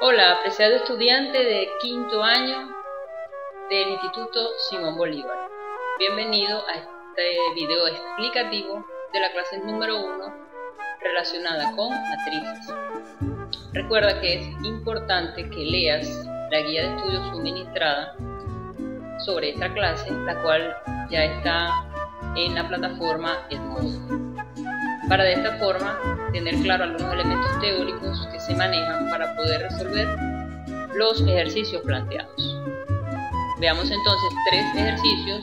Hola, apreciado estudiante de quinto año del Instituto Simón Bolívar. Bienvenido a este video explicativo de la clase número 1 relacionada con matrices. Recuerda que es importante que leas la guía de estudio suministrada sobre esta clase, la cual ya está en la plataforma Edmodo, para de esta forma tener claro algunos elementos teóricos que se manejan para poder resolver los ejercicios planteados. Veamos entonces tres ejercicios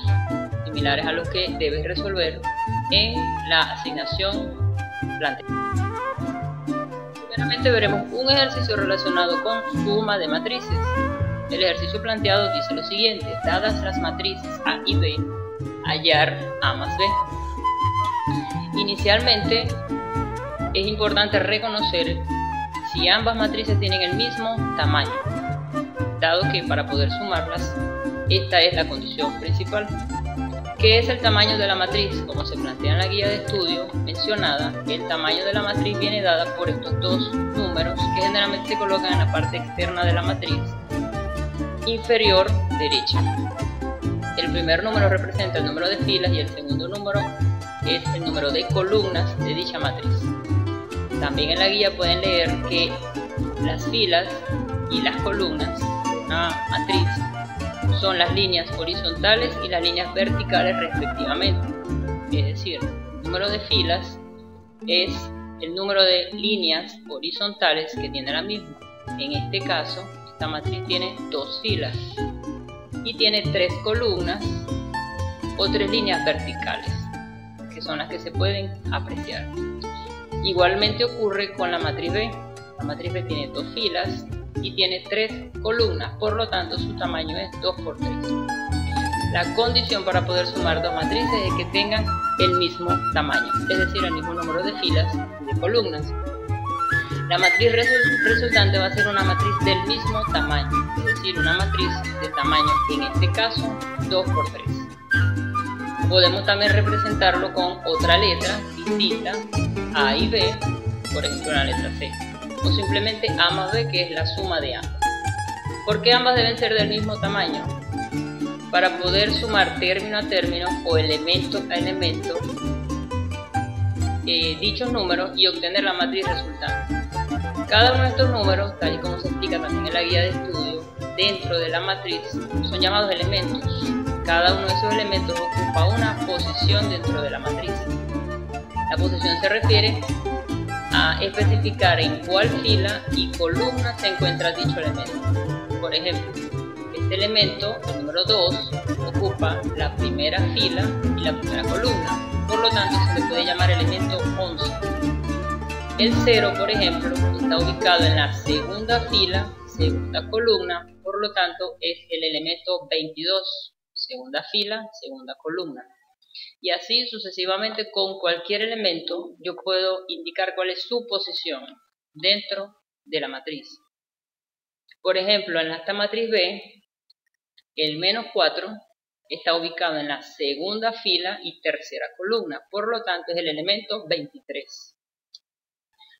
similares a los que debes resolver en la asignación planteada. Primeramente veremos un ejercicio relacionado con suma de matrices. El ejercicio planteado dice lo siguiente: dadas las matrices A y B, hallar A más B. Inicialmente es importante reconocer si ambas matrices tienen el mismo tamaño, dado que para poder sumarlas, esta es la condición principal. ¿Qué es el tamaño de la matriz? Como se plantea en la guía de estudio mencionada, el tamaño de la matriz viene dada por estos dos números que generalmente se colocan en la parte externa de la matriz inferior derecha. El primer número representa el número de filas y el segundo número es el número de columnas de dicha matriz. También en la guía pueden leer que las filas y las columnas de una matriz son las líneas horizontales y las líneas verticales respectivamente. Es decir, el número de filas es el número de líneas horizontales que tiene la misma. En este caso, esta matriz tiene dos filas y tiene tres columnas o tres líneas verticales, que son las que se pueden apreciar. Igualmente ocurre con la matriz B. La matriz B tiene dos filas y tiene tres columnas, por lo tanto su tamaño es 2 por 3. La condición para poder sumar dos matrices es que tengan el mismo tamaño, es decir, el mismo número de filas y de columnas. La matriz resultante va a ser una matriz del mismo tamaño, es decir, una matriz de tamaño, en este caso, 2 por 3. Podemos también representarlo con otra letra distinta, A y B, por ejemplo la letra C, o simplemente A más B, que es la suma de ambas. ¿Por qué ambas deben ser del mismo tamaño? Para poder sumar término a término o elemento a elemento dichos números y obtener la matriz resultante. Cada uno de estos números, tal y como se explica también en la guía de estudio, dentro de la matriz son llamados elementos. Cada uno de esos elementos ocupa una posición dentro de la matriz. La posición se refiere a especificar en cuál fila y columna se encuentra dicho elemento. Por ejemplo, este elemento, el número 2, ocupa la primera fila y la primera columna. Por lo tanto, se le puede llamar elemento 11. El 0, por ejemplo, está ubicado en la segunda fila, segunda columna, por lo tanto es el elemento 22, segunda fila, segunda columna. Y así sucesivamente con cualquier elemento yo puedo indicar cuál es su posición dentro de la matriz. Por ejemplo, en esta matriz B, el menos 4 está ubicado en la segunda fila y tercera columna, por lo tanto es el elemento 23.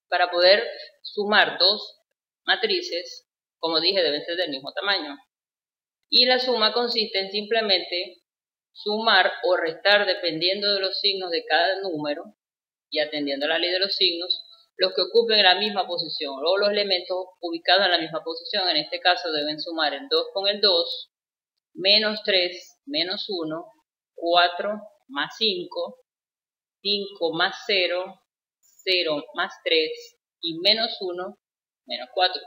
Para poder sumar dos matrices, como dije, deben ser del mismo tamaño. Y la suma consiste en simplemente sumar o restar, dependiendo de los signos de cada número y atendiendo a la ley de los signos, los que ocupen la misma posición o los elementos ubicados en la misma posición. En este caso deben sumar el 2 con el 2, menos 3, menos 1, 4 más 5, 5 más 0, 0 más 3 y menos 1, menos 4.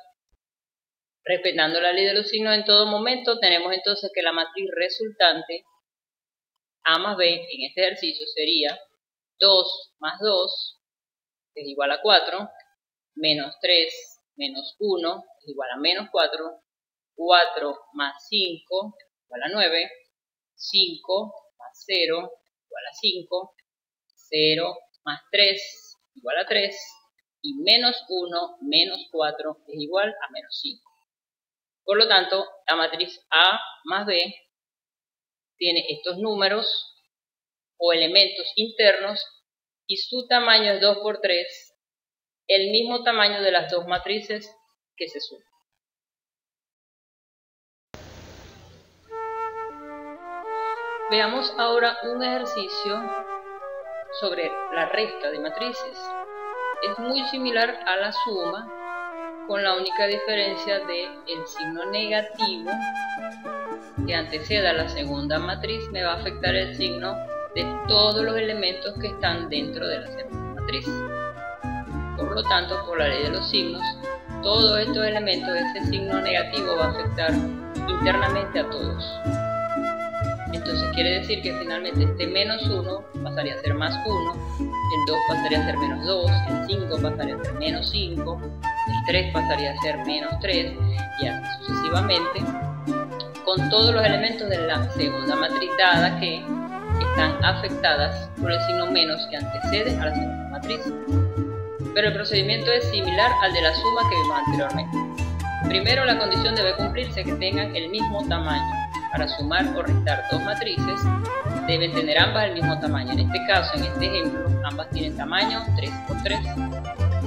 Respetando la ley de los signos en todo momento, tenemos entonces que la matriz resultante A más B en este ejercicio sería 2 más 2 es igual a 4, menos 3 menos 1 es igual a menos 4, 4 más 5 igual a 9, 5 más 0 igual a 5, 0 más 3 igual a 3 y menos 1 menos 4 es igual a menos 5. Por lo tanto, la matriz A más B tiene estos números o elementos internos y su tamaño es 2 por 3, el mismo tamaño de las dos matrices que se suman. Veamos ahora un ejercicio sobre la resta de matrices. Es muy similar a la suma, con la única diferencia de el signo negativo que anteceda a la segunda matriz me va a afectar el signo de todos los elementos que están dentro de la segunda matriz. Por lo tanto, por la ley de los signos, todos estos elementos de ese signo negativo va a afectar internamente a todos. Entonces quiere decir que finalmente este menos 1 pasaría a ser más 1, el 2 pasaría a ser menos 2, el 5 pasaría a ser menos 5, el 3 pasaría a ser menos 3 y así sucesivamente, con todos los elementos de la segunda matriz dada que están afectadas por el signo menos que antecede a la segunda matriz. Pero el procedimiento es similar al de la suma que vimos anteriormente. Primero, la condición debe cumplirse que tengan el mismo tamaño. Para sumar o restar dos matrices, deben tener ambas el mismo tamaño. En este caso, en este ejemplo, ambas tienen tamaño 3 por 3.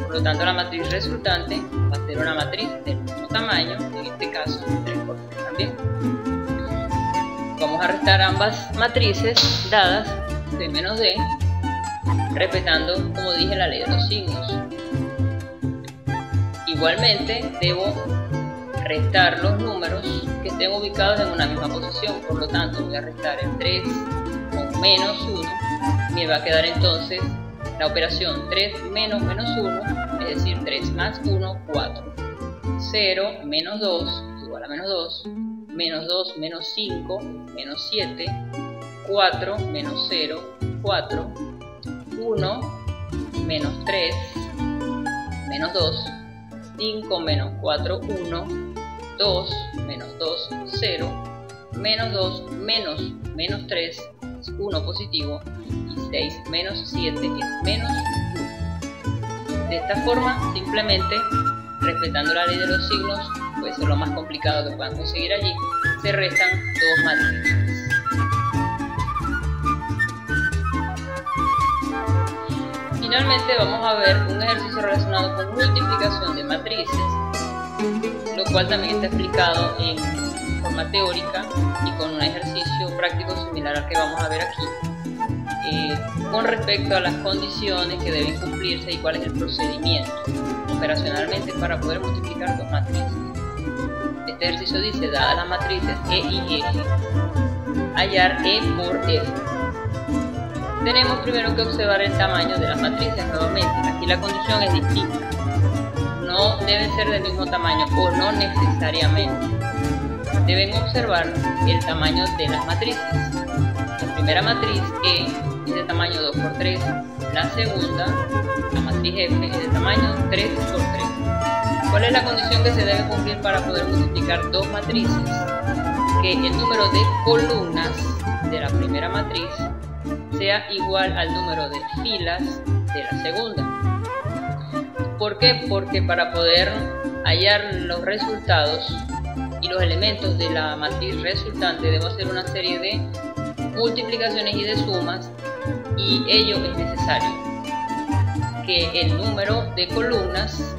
Por lo tanto, la matriz resultante va a ser una matriz del mismo tamaño, en este caso 3 por 3 también. Vamos a restar ambas matrices dadas de menos d, respetando, como dije, la ley de los signos. Igualmente, debo restar los números que estén ubicados en una misma posición. Por lo tanto, voy a restar el 3 con menos 1. Me va a quedar entonces la operación 3 menos menos 1, es decir, 3 más 1, 4. 0 menos 2 igual a menos 2. Menos 2 menos 5, menos 7. 4 menos 0, 4. 1 menos 3, menos 2. 5 menos 4, 1. 2 menos 2, 0, menos 2 menos menos 3 es 1 positivo y 6 menos 7 es menos 1. De esta forma, simplemente, respetando la ley de los signos, puede ser lo más complicado que puedan conseguir allí, se restan dos matrices. Finalmente vamos a ver un ejercicio relacionado con multiplicación de matrices, lo cual también está explicado en forma teórica y con un ejercicio práctico similar al que vamos a ver aquí, con respecto a las condiciones que deben cumplirse y cuál es el procedimiento operacionalmente para poder multiplicar dos matrices. Este ejercicio dice, dadas las matrices E y F, hallar E por F. Tenemos primero que observar el tamaño de las matrices nuevamente. Aquí la condición es distinta. No deben ser del mismo tamaño o no necesariamente. Deben observar el tamaño de las matrices. La primera matriz E es de tamaño 2 por 3. La segunda, la matriz F, es de tamaño 3 por 3. ¿Cuál es la condición que se debe cumplir para poder multiplicar dos matrices? Que el número de columnas de la primera matriz sea igual al número de filas de la segunda. ¿Por qué? Porque para poder hallar los resultados y los elementos de la matriz resultante debo hacer una serie de multiplicaciones y de sumas, y ello es necesario que el número de columnas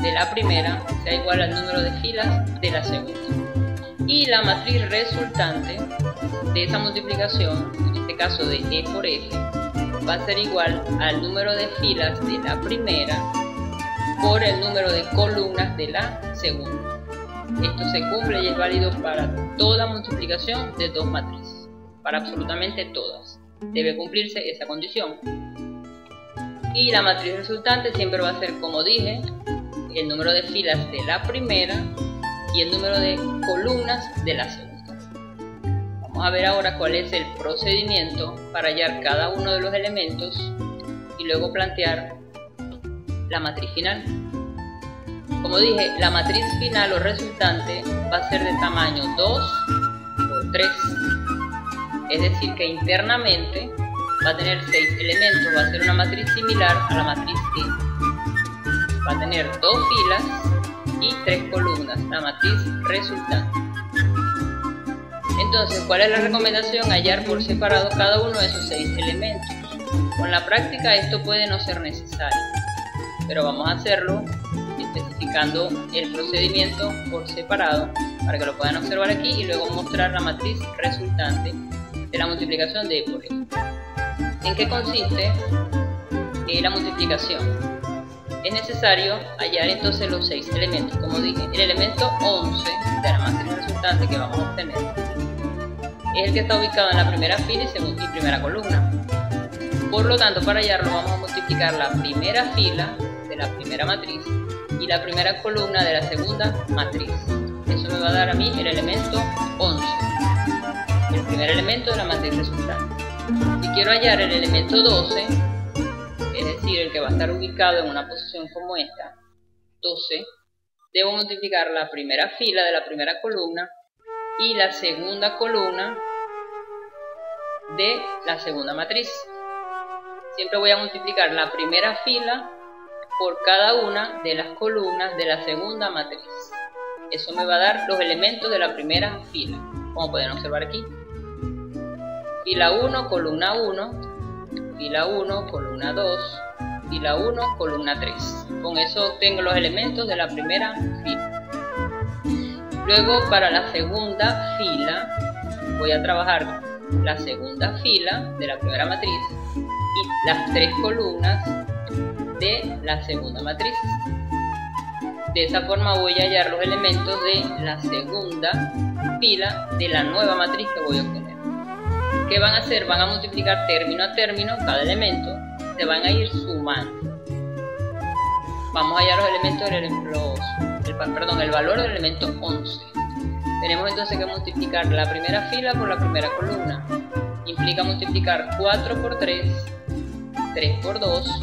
de la primera sea igual al número de filas de la segunda, y la matriz resultante de esa multiplicación, en este caso de E por F, va a ser igual al número de filas de la primera por el número de columnas de la segunda. Esto se cumple y es válido para toda multiplicación de dos matrices, para absolutamente todas. Debe cumplirse esa condición. Y la matriz resultante siempre va a ser, como dije, el número de filas de la primera y el número de columnas de la segunda. Vamos a ver ahora cuál es el procedimiento para hallar cada uno de los elementos y luego plantear la matriz final. Como dije, la matriz final o resultante va a ser de tamaño 2 por 3. Es decir, que internamente va a tener 6 elementos, va a ser una matriz similar a la matriz E. Va a tener 2 filas y 3 columnas, la matriz resultante. Entonces, ¿cuál es la recomendación? Hallar por separado cada uno de esos 6 elementos. Con la práctica esto puede no ser necesario, pero vamos a hacerlo especificando el procedimiento por separado para que lo puedan observar aquí y luego mostrar la matriz resultante de la multiplicación de E por F. ¿En qué consiste la multiplicación? Es necesario hallar entonces los 6 elementos. Como dije, el elemento 11 de la matriz resultante que vamos a obtener es el que está ubicado en la primera fila y primera columna. Por lo tanto, para hallarlo vamos a multiplicar la primera fila de la primera matriz y la primera columna de la segunda matriz. Eso me va a dar a mí el elemento 11, el primer elemento de la matriz resultante. Si quiero hallar el elemento 12, es decir, el que va a estar ubicado en una posición como esta, 12, debo multiplicar la primera fila de la primera columna y la segunda columna de la segunda matriz. Siempre voy a multiplicar la primera fila por cada una de las columnas de la segunda matriz. Eso me va a dar los elementos de la primera fila, como pueden observar aquí. Fila 1, columna 1, fila 1, columna 2, fila 1, columna 3. Con eso obtengo los elementos de la primera fila. Luego, para la segunda fila, voy a trabajar la segunda fila de la primera matriz y las 3 columnas de la segunda matriz. De esa forma voy a hallar los elementos de la segunda fila de la nueva matriz que voy a obtener. ¿Qué van a hacer? Van a multiplicar término a término cada elemento, se van a ir sumando. Vamos a hallar los elementos el valor del elemento 11. Tenemos entonces que multiplicar la primera fila por la primera columna. Implica multiplicar 4 por 3, 3 por 2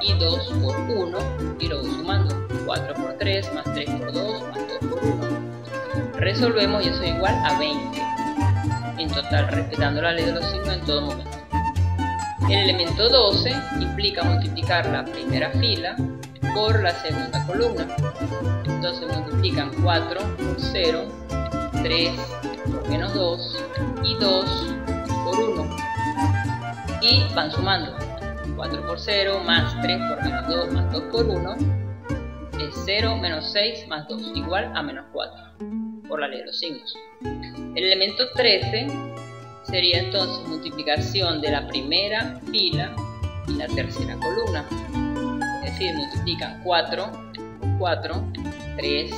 y 2 por 1, y lo voy sumando. 4 por 3 más 3 por 2 más 2 por 1. Resolvemos y eso es igual a 20. En total, respetando la ley de los signos en todo momento. El elemento 12 implica multiplicar la primera fila por la segunda columna. Entonces multiplican 4 por 0, 3 por menos 2 y 2 por 1. Y van sumando. 4 por 0 más 3 por menos 2 más 2 por 1 es 0 menos 6 más 2 igual a menos 4, por la ley de los signos. El elemento 13 sería entonces multiplicación de la primera fila y la tercera columna. Es decir, multiplican 4 por 4, 3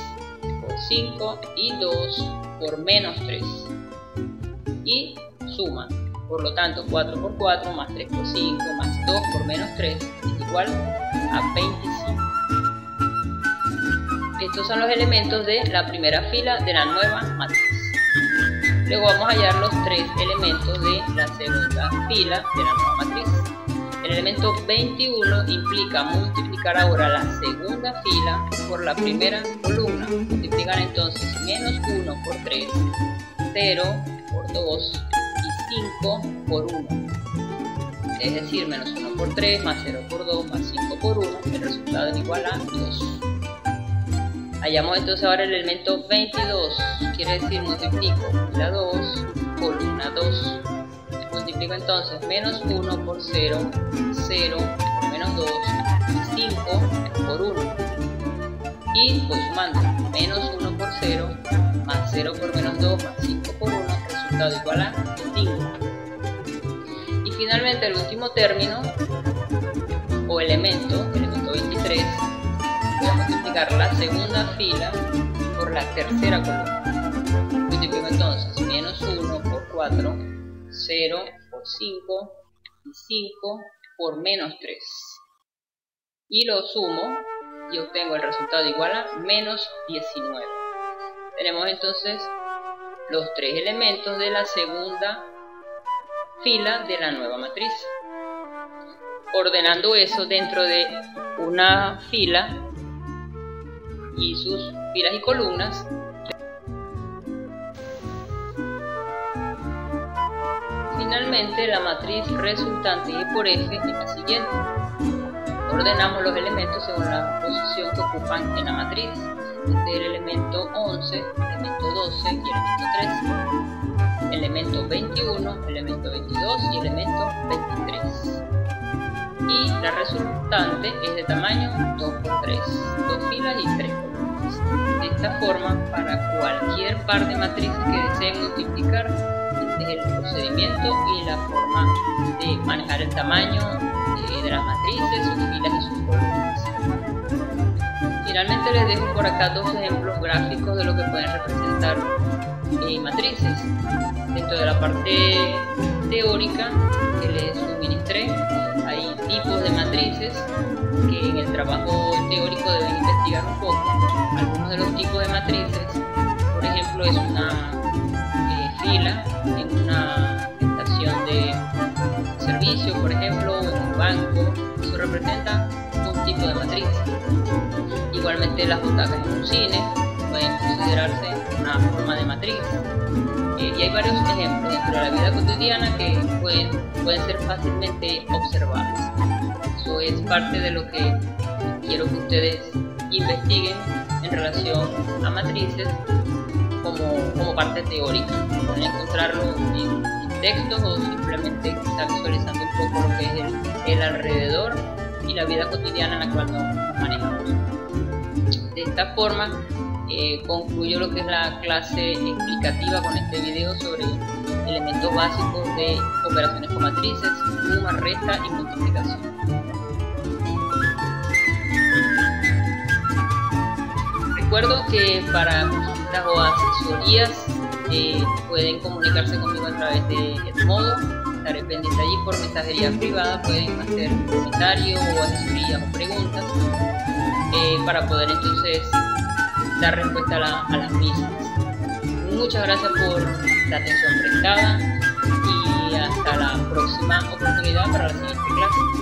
por 5 y 2 por menos 3. Y suman. Por lo tanto, 4 por 4 más 3 por 5 más 2 por menos 3 es igual a 25. Estos son los elementos de la primera fila de la nueva matriz. Luego vamos a hallar los 3 elementos de la segunda fila de la nueva matriz. El elemento 21 implica multiplicar ahora la segunda fila por la primera columna. Multiplican entonces menos 1 por 3, 0 por 2 y 5 por 1. Es decir, menos 1 por 3 más 0 por 2 más 5 por 1. El resultado es igual a 2. Hallamos entonces ahora el elemento 22, quiere decir multiplico fila 2, columna 2. Multiplico entonces menos 1 por 0, 0 por menos 2 y 5 por 1. Y voy sumando menos 1 por 0 más 0 por menos 2 más 5 por 1, resultado igual a 5. Y finalmente el último término o elemento 23, voy a multiplicar la segunda fila por la tercera columna. Multiplico entonces menos 1 por 4, 0 por 5 y 5 por menos 3. Y lo sumo y obtengo el resultado igual a menos 19. Tenemos entonces los 3 elementos de la segunda fila de la nueva matriz. Ordenando eso dentro de una fila y sus filas y columnas, finalmente la matriz resultante E por F es la siguiente. Ordenamos los elementos según la posición que ocupan en la matriz. Este es el elemento 11, elemento 12 y elemento 13. Elemento 21, elemento 22 y elemento 23. Y la resultante es de tamaño 2 por 3, 2 filas y 3 columnas. De esta forma, para cualquier par de matrices que deseen multiplicar, es el procedimiento y la forma de manejar el tamaño de las matrices, sus filas y sus columnas. Finalmente les dejo por acá dos ejemplos gráficos de lo que pueden representar matrices. Dentro de la parte teórica que les suministré, hay tipos de matrices que en el trabajo teórico deben investigar un poco. Algunos de los tipos de matrices, por ejemplo, es una fila en una estación de servicio, por ejemplo, o en un banco. Eso representa un tipo de matriz. Igualmente las butacas en un cine pueden considerarse una forma de matriz. Y hay varios ejemplos dentro de la vida cotidiana que pueden ser fácilmente observables. Eso es parte de lo que quiero que ustedes investiguen en relación a matrices como parte teórica. Pueden encontrarlo en textos o simplemente estar visualizando un poco lo que es el alrededor y la vida cotidiana en la cual nos manejamos. De esta forma concluyo lo que es la clase explicativa con este video sobre elementos básicos de operaciones con matrices, suma, resta y multiplicación. Recuerdo que para consultas o asesorías pueden comunicarse conmigo a través de Edmodo. Estaré pendiente allí por mensajería privada. Pueden hacer comentarios o asesorías o preguntas para poder entonces dar respuesta a las mismas. Muchas gracias por la atención prestada y hasta la próxima oportunidad para la siguiente clase.